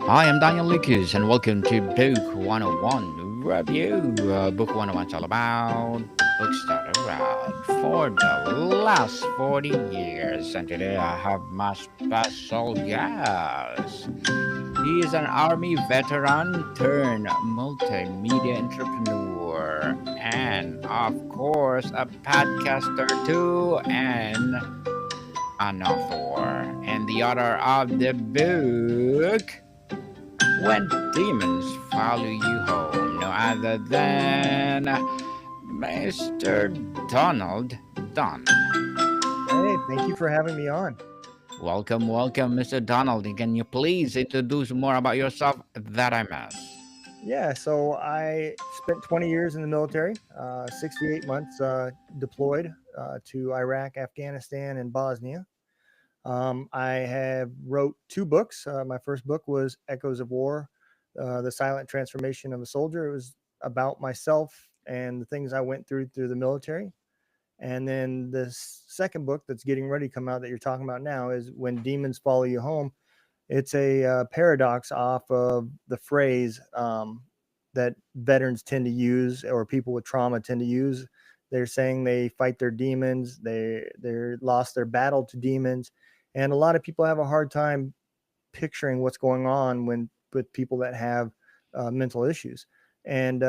Hi, I'm Daniel Lucas, and welcome to Book 101 Review. Book 101 is all about the books that are read for the last 40 years. And today I have my special guest. He is an army veteran turned multimedia entrepreneur, and of course, a podcaster too, and an author, and the author of the book. When demons follow you home, no other than Mr. Donald Dunn. Hey, thank you for having me on. Welcome, welcome, Mr. Donald. Can you please introduce more about yourself that I missed? Yeah, so I spent 20 years in the military, 68 months deployed to Iraq, Afghanistan, and Bosnia. I have wrote two books. My first book was Echoes of War, The Silent Transformation of a Soldier. It was about myself and the things I went through the military. And then the second book that's getting ready to come out that you're talking about now is When Demons Follow You Home. It's a paradox off of the phrase that veterans tend to use, or people with trauma tend to use. They're saying they fight their demons, they lost their battle to demons, and a lot of people have a hard time picturing what's going on when with people that have mental issues. And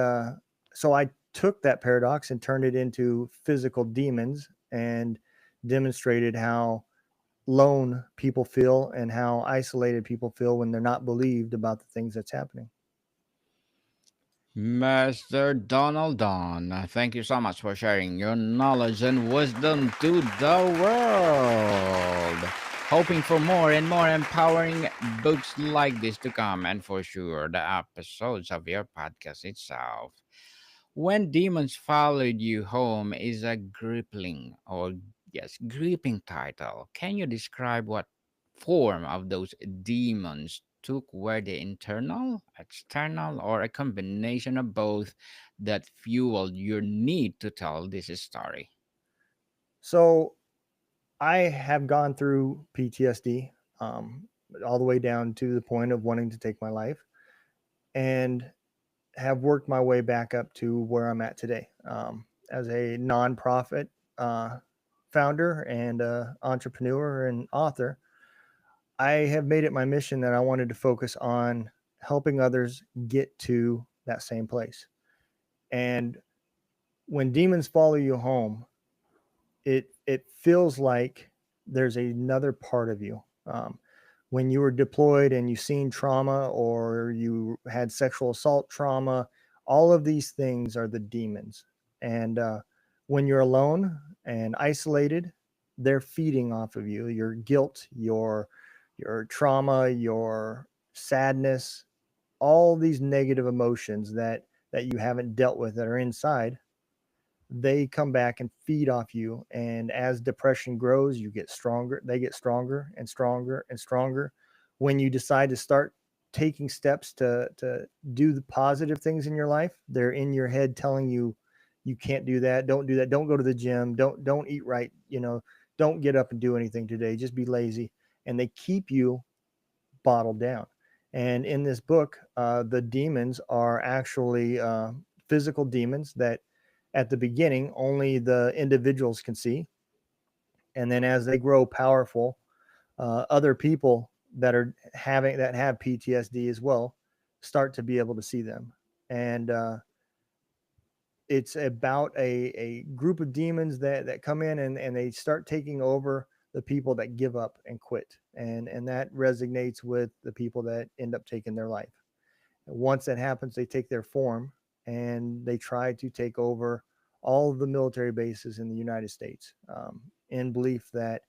so I took that paradox and turned it into physical demons and demonstrated how lone people feel and how isolated people feel when they're not believed about the things that's happening. Mr. Donald Dunn, thank you so much for sharing your knowledge and wisdom to the world. Hoping for more and more empowering books like this to come, and for sure, the episodes of your podcast itself. When Demons Followed You Home is a gripping title. Can you describe what form of those demons took? Were they internal, external, or a combination of both that fueled your need to tell this story? So I have gone through PTSD all the way down to the point of wanting to take my life and have worked my way back up to where I'm at today as a nonprofit uh, founder and entrepreneur and author. I have made it my mission that I wanted to focus on helping others get to that same place. And when demons follow you home, it feels like there's another part of you. When you were deployed and you've seen trauma or you had sexual assault trauma, all of these things are the demons. And when you're alone and isolated, they're feeding off of you. Your guilt, your trauma, your sadness, all these negative emotions that you haven't dealt with that are inside, they come back and feed off you. And as depression grows, you get stronger. They get stronger and stronger and stronger. When you decide to start taking steps to do the positive things in your life, they're in your head telling you you can't do that. Don't do that. Don't go to the gym. Don't eat right. Don't get up and do anything today. Just be lazy. And they keep you bottled down. And in this book, the demons are actually physical demons that at the beginning only the individuals can see. And then as they grow powerful, other people that have PTSD as well start to be able to see them. And it's about a group of demons that come in and they start taking over the people that give up and quit. And that resonates with the people that end up taking their life. Once that happens, they take their form and they try to take over all of the military bases in the United States in belief that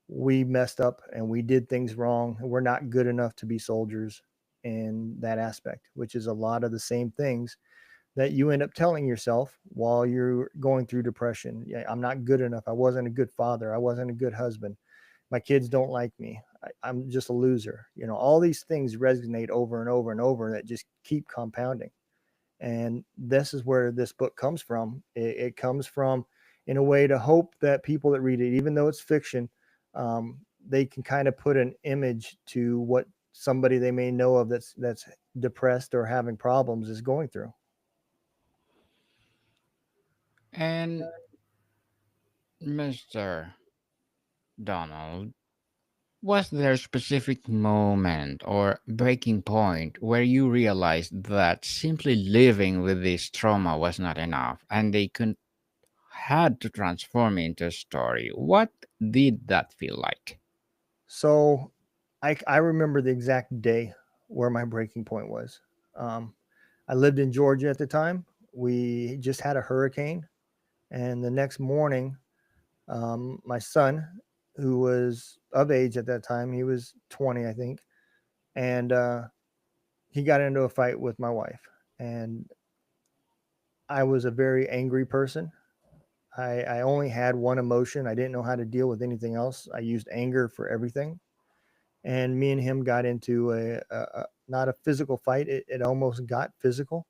we messed up and we did things wrong and we're not good enough to be soldiers in that aspect, which is a lot of the same things that you end up telling yourself while you're going through depression. Yeah, I'm not good enough. I wasn't a good father. I wasn't a good husband. My kids don't like me. I'm just a loser. All these things resonate over and over and over that just keep compounding. And this is where this book comes from. It comes from, in a way, to hope that people that read it, even though it's fiction, they can kind of put an image to what somebody they may know of that's depressed or having problems is going through. And Mr. Donald, was there a specific moment or breaking point where you realized that simply living with this trauma was not enough and they could had to transform it into a story? What did that feel like? So I remember the exact day where my breaking point was. Um, I lived in Georgia at the time. We just had a hurricane, and the next morning, my son, who was of age at that time, he was 20, I think, and he got into a fight with my wife. And I was a very angry person. I only had one emotion. I didn't know how to deal with anything else. I used anger for everything. And me and him got into a not a physical fight. It almost got physical.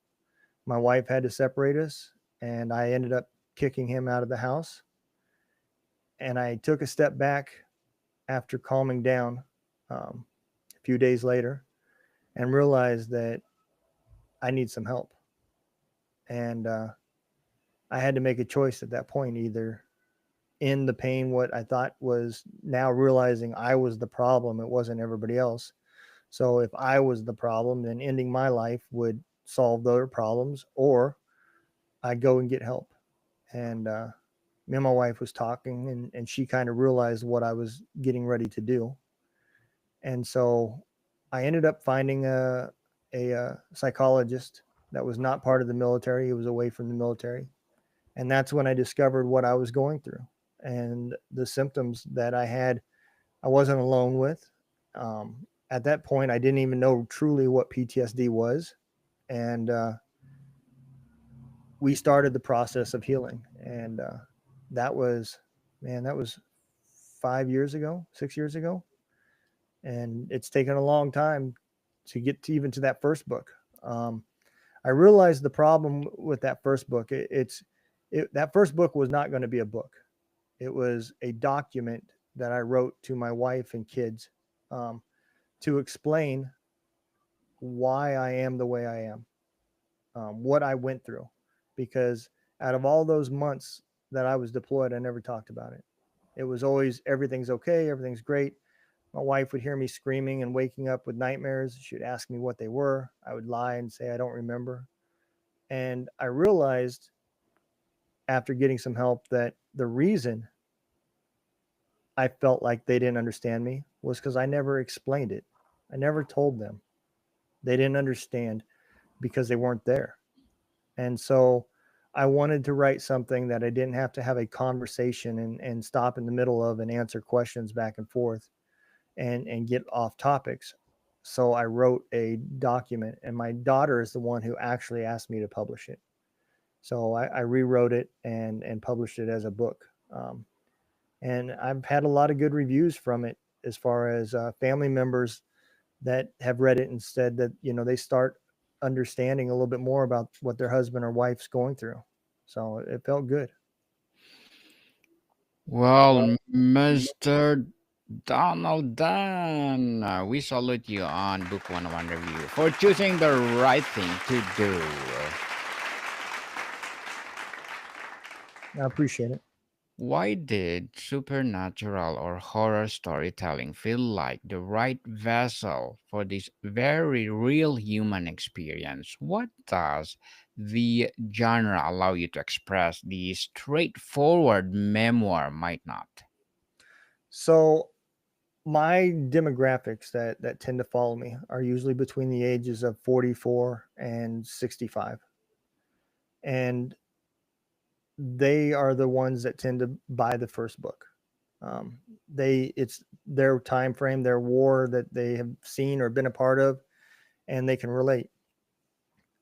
My wife had to separate us, and I ended up kicking him out of the house. And I took a step back after calming down a few days later and realized that I need some help. And I had to make a choice at that point, either in the pain, what I thought was now realizing I was the problem, it wasn't everybody else. So if I was the problem, then ending my life would solve the other problems, or I'd go and get help. And me and my wife was talking, and she kind of realized what I was getting ready to do. And so I ended up finding a psychologist that was not part of the military. He was away from the military. And that's when I discovered what I was going through and the symptoms that I had. I wasn't alone with. At that point, I didn't even know truly what PTSD was. And we started the process of healing. And that was, man, that was 5 years ago, 6 years ago. And it's taken a long time to get to even to that first book. Um, I realized the problem with that first book. That first book was not going to be a book. It was a document that I wrote to my wife and kids, um, to explain why I am the way I am, what I went through. Because out of all those months that I was deployed, I never talked about it. It was always everything's okay, everything's great. My wife would hear me screaming and waking up with nightmares. She would ask me what they were. I would lie and say I don't remember. And I realized after getting some help that the reason I felt like they didn't understand me was because I never explained it. I never told them. They didn't understand because they weren't there. And so I wanted to write something that I didn't have to have a conversation and stop in the middle of and answer questions back and forth and get off topics. So I wrote a document, and my daughter is the one who actually asked me to publish it. So I rewrote it and published it as a book. And I've had a lot of good reviews from it, as far as family members that have read it and said that they start understanding a little bit more about what their husband or wife's going through. So it felt good. Well, Mr. Donald Dunn, we salute you on Book 101 Review for choosing the right thing to do. I appreciate it. Why did supernatural or horror storytelling feel like the right vessel for this very real human experience? What does the genre allow you to express the straightforward memoir might not? So my demographics that tend to follow me are usually between the ages of 44 and 65, and they are the ones that tend to buy the first book. It's their time frame, their war that they have seen or been a part of, and they can relate.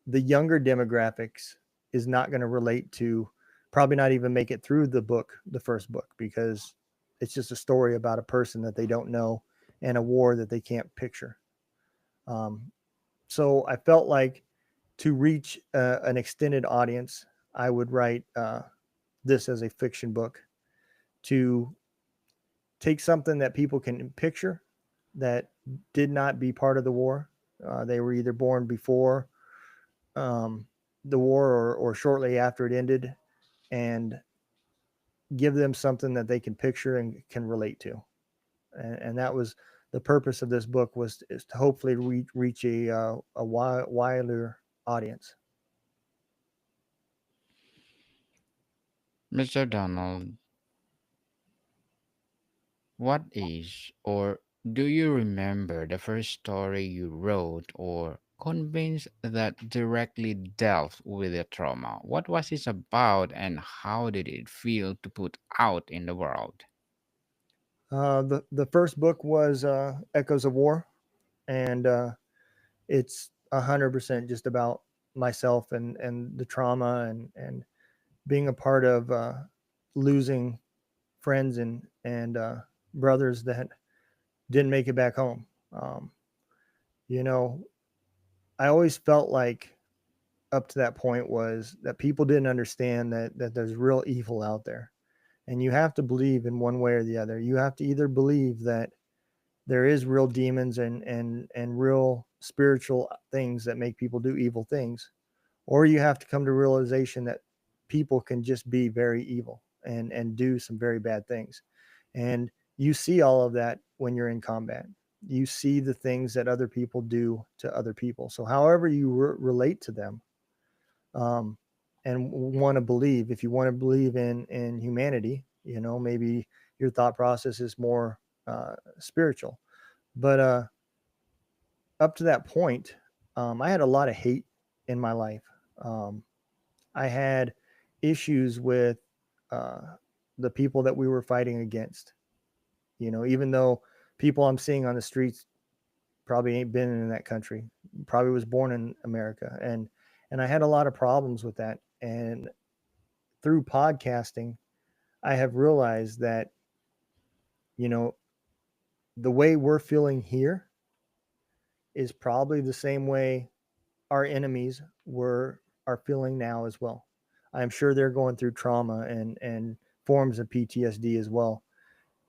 The younger demographics is not going to relate to, probably not even make it through the first book, because it's just a story about a person that they don't know and a war that they can't picture. Um, so I felt like, to reach an extended audience, I would write this as a fiction book, to take something that people can picture, that did not be part of the war. They were either born before um, the war or shortly after it ended, and give them something that they can picture and can relate to. And that was the purpose of this book, was is to hopefully reach a wider audience. Mr. Donald, what is, or do you remember the first story you wrote or convinced that directly dealt with the trauma? What was it about and how did it feel to put out in the world? The first book was Echoes of War, and it's 100% just about myself and the trauma and being a part of losing friends and brothers that didn't make it back home. Um, you know, I always felt like up to that point was that people didn't understand that there's real evil out there, and you have to believe in one way or the other. You have to either believe that there is real demons and real spiritual things that make people do evil things, or you have to come to realization that people can just be very evil and do some very bad things. And you see all of that when you're in combat. You see the things that other people do to other people. So however you relate to them, um, and want to believe, if you want to believe in humanity, maybe your thought process is more spiritual. But up to that point, I had a lot of hate in my life. Um, I had issues with uh, the people that we were fighting against. Even though people I'm seeing on the streets probably ain't been in that country, probably was born in America, and I had a lot of problems with that. And through podcasting, I have realized that you know the way we're feeling here is probably the same way our enemies were are feeling now as well. I'm sure they're going through trauma and forms of PTSD as well.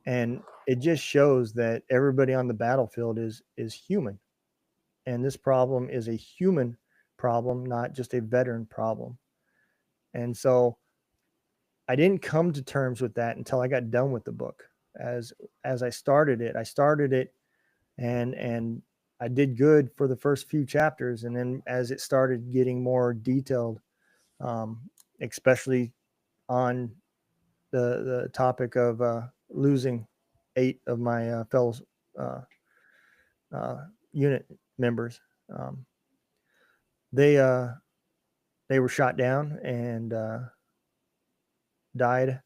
And it just shows that everybody on the battlefield is human. And this problem is a human problem, not just a veteran problem. And so I didn't come to terms with that until I got done with the book. As I started it and I did good for the first few chapters, and then as it started getting more detailed, um, especially on the topic of losing 8 of my fellow uh, uh, unit members, um, they uh, they were shot down and died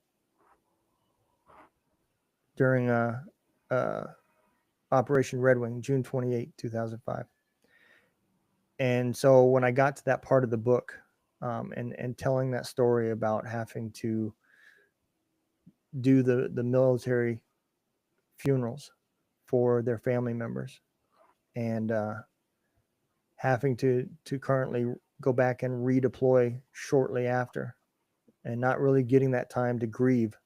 during uh, Operation Red Wing, June 28, 2005. And so when I got to that part of the book, and telling that story about having to do the military funerals for their family members, and having to currently go back and redeploy shortly after, and not really getting that time to grieve,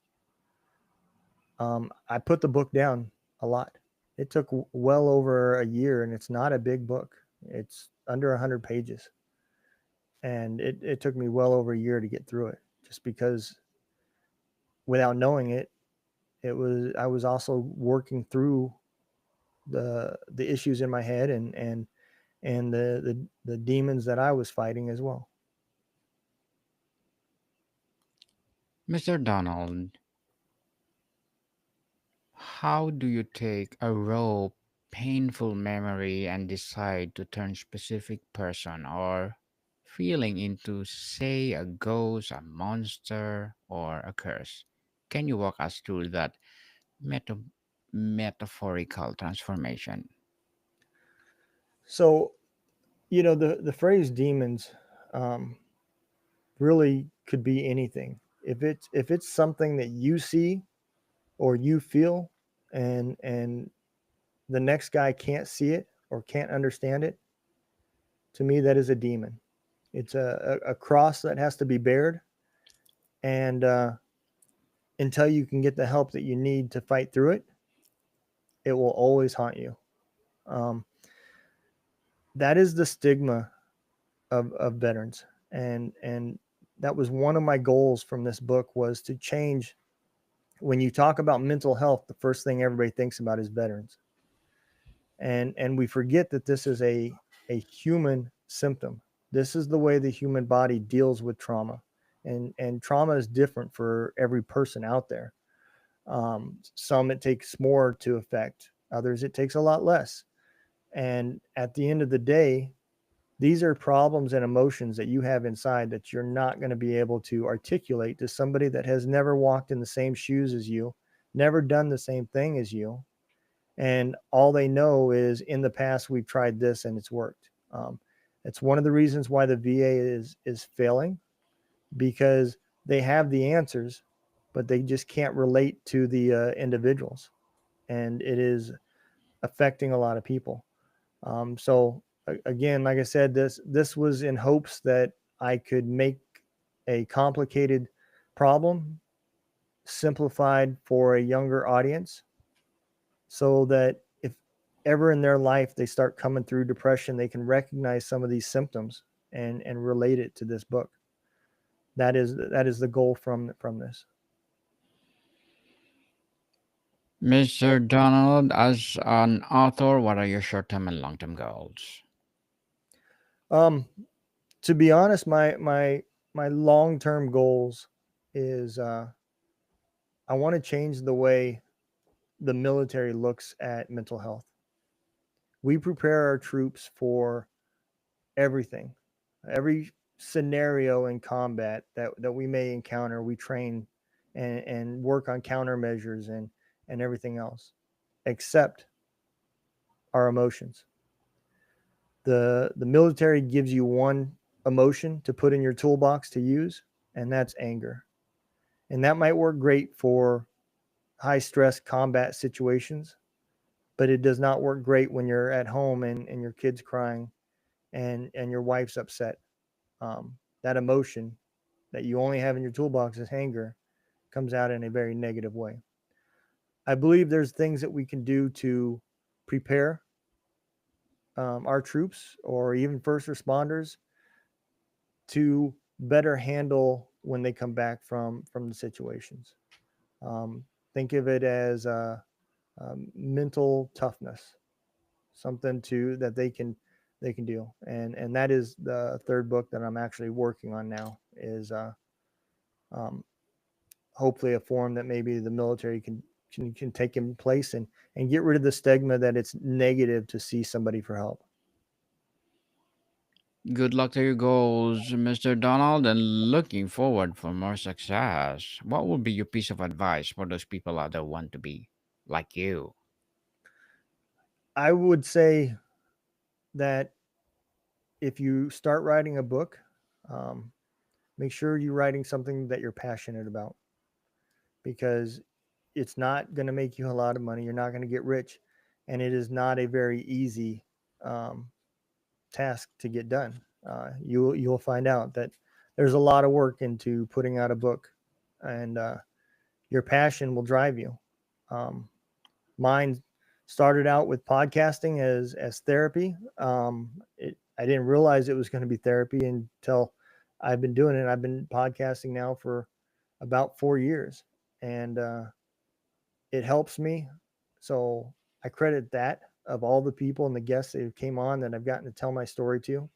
I put the book down a lot. It took well over a year, and it's not a big book. It's under 100 pages, and it took me well over a year to get through it, just because without knowing it, I was also working through the issues in my head and the demons that I was fighting as well. Mr. Donald, how do you take a raw, painful memory and decide to turn specific person or feeling into, say, a ghost, a monster, or a curse? Can you walk us through that meta- metaphorical transformation? So the phrase demons um, really could be anything. If it's something that you see or you feel, and the next guy can't see it or can't understand it, to me that is a demon. It's a cross that has to be bared, and until you can get the help that you need to fight through it, it will always haunt you. Um, that is the stigma of veterans, and that was one of my goals from this book, was to change. When you talk about mental health, the first thing everybody thinks about is veterans, and we forget that this is a human symptom. This is the way the human body deals with trauma, and trauma is different for every person out there. Some it takes more to affect, others it takes a lot less. And at the end of the day, these are problems and emotions that you have inside that you're not going to be able to articulate to somebody that has never walked in the same shoes as you, never done the same thing as you. And all they know is, in the past, we've tried this and it's worked. It's one of the reasons why the VA is failing, because they have the answers, but they just can't relate to the individuals. And it is affecting a lot of people. So again, like I said, this was in hopes that I could make a complicated problem simplified for a younger audience, so that if ever in their life they start coming through depression, they can recognize some of these symptoms and relate it to this book. That is the goal from this. Mr. Donald, as an author, what are your short term and long term goals? Um, to be honest, my long term goals is, I want to change the way the military looks at mental health. We prepare our troops for everything, every scenario in combat that we may encounter. We train and work on countermeasures and everything else, except our emotions. The military gives you one emotion to put in your toolbox to use, and that's anger. And that might work great for high stress combat situations, but it does not work great when you're at home and your kid's crying and your wife's upset. That emotion that you only have in your toolbox is anger, comes out in a very negative way. I believe there's things that we can do to prepare our troops or even first responders to better handle when they come back from the situations. Um, think of it as mental toughness, something to that they can do. And that is the third book that I'm actually working on now, is um, hopefully a form that maybe the military can take in place and get rid of the stigma that it's negative to see somebody for help. Good luck to your goals, Mr. Donald, and looking forward for more success. What would be your piece of advice for those people out there who want to be like you? I would say that if you start writing a book, um, make sure you're writing something that you're passionate about, because it's not going to make you a lot of money. You're not going to get rich, and it is not a very easy um, task to get done. You'll find out that there's a lot of work into putting out a book, and your passion will drive you. Um, Mine started out with podcasting as therapy. I didn't realize it was going to be therapy until I've been doing it. I've been podcasting now for about 4 years, and it helps me. So I credit that, of all the people and the guests that came on that I've gotten to tell my story to,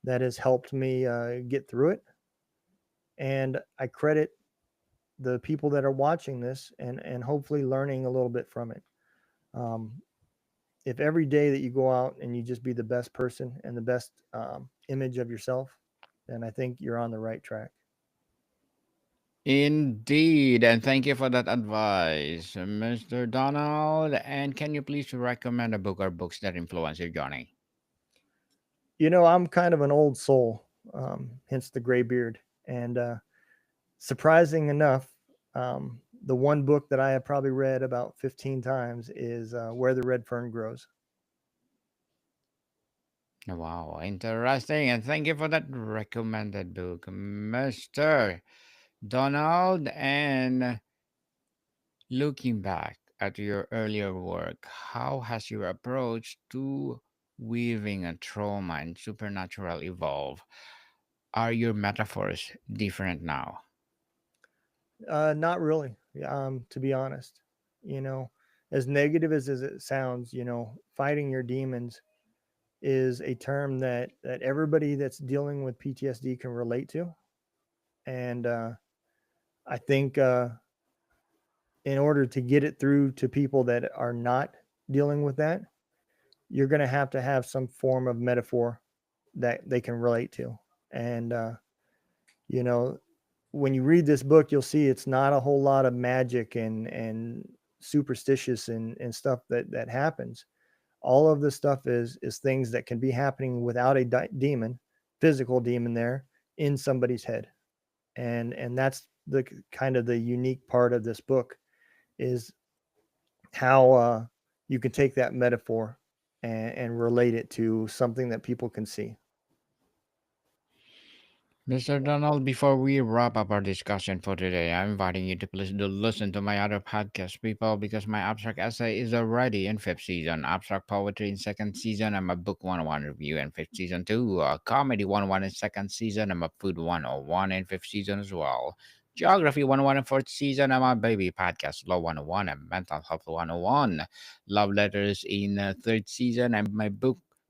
that has helped me get through it. And I credit the people that are watching this and hopefully learning a little bit from it. Um, if every day that you go out and you just be the best person and the best image of yourself, then I think you're on the right track. Indeed, and thank you for that advice, Mr. Donald. And can you please recommend a book or books that influence your journey? I'm kind of an old soul, hence the gray beard. And surprising enough, the one book that I have probably read about 15 times is Where the Red Fern Grows. Wow, interesting. And thank you for that recommended book, Mr. Donald. And looking back at your earlier work, how has your approach to weaving a trauma and supernatural evolve? Are your metaphors different now? Not really, to be honest. You know, as negative as it sounds, fighting your demons is a term that everybody that's dealing with PTSD can relate to. And I think in order to get it through to people that are not dealing with that, you're going to have some form of metaphor that they can relate to. And you know, when you read this book, you'll see it's not a whole lot of magic and superstitious and stuff that happens. All of this stuff is things that can be happening without a demon, physical demon there in somebody's head. And that's the kind of the unique part of this book is how you can take that metaphor and relate it to something that people can see. Mr. Donald, before we wrap up our discussion for today, I'm inviting you to please do listen to my other podcast, people, because my abstract essay is already in fifth season, abstract poetry in second season. I'm a book 101 review in fifth season too, comedy 101 in second season. I'm a food 101 in fifth season as well. Geography 101 in fourth season. I'm a baby podcast law 101 and mental health 101. Love letters in third season. And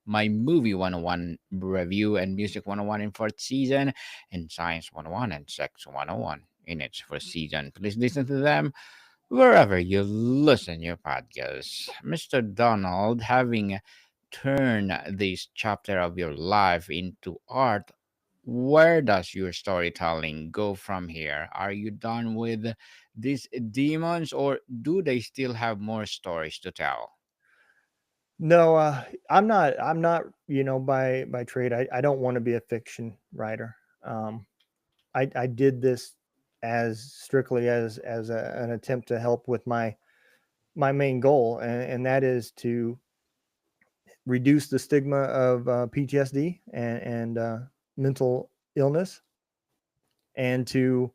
my movie 101 review and music 101 in fourth season and Science 101 and Sex 101 in its first season. Please listen to them wherever you listen your podcasts. Mr. Donald, having turned this chapter of your life into art, where does your storytelling go from here? Are you done with these demons or do they still have more stories to tell? No, I'm not. I'm not. By trade, I don't want to be a fiction writer. Um, I did this as strictly as an attempt to help with my main goal, and that is to reduce the stigma of PTSD and mental illness, and to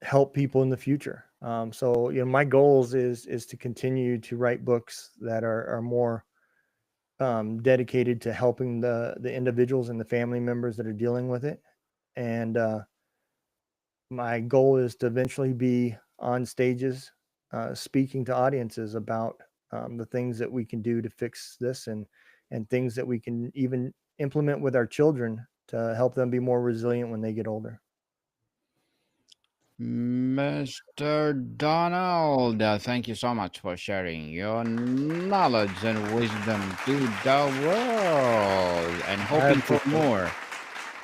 help people in the future. So my goals is to continue to write books that are more dedicated to helping the individuals and the family members that are dealing with it. And my goal is to eventually be on stages speaking to audiences about the things that we can do to fix this and things that we can even implement with our children to help them be more resilient when they get older. Mr. Donald, thank you so much for sharing your knowledge and wisdom to the world I appreciate it.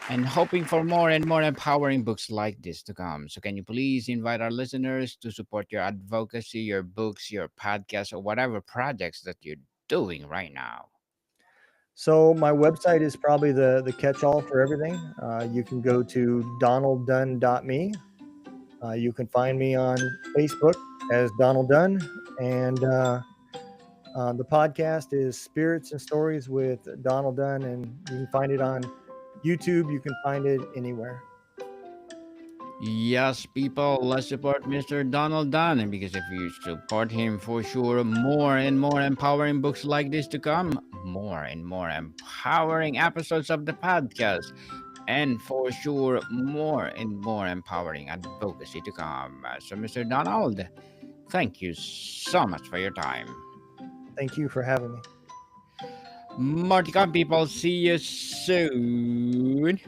and hoping for more and more empowering books like this to come. So can you please invite our listeners to support your advocacy, your books, your podcast, or whatever projects that you're doing right now? So my website is probably the catch-all for everything. You can go to donalddunn.me. You can find me on Facebook as Donald Dunn, and the podcast is Spirits and Stories with Donald Dunn, and you can find it on YouTube. You can find it anywhere. Yes, people, let's support Mr. Donald Dunn. And because if you support him, for sure, more and more empowering books like this to come, more and more empowering episodes of the podcast, and for sure, more and more empowering advocacy to come. So, Mr. Donald, thank you so much for your time. Thank you for having me. More to come, people. See you soon.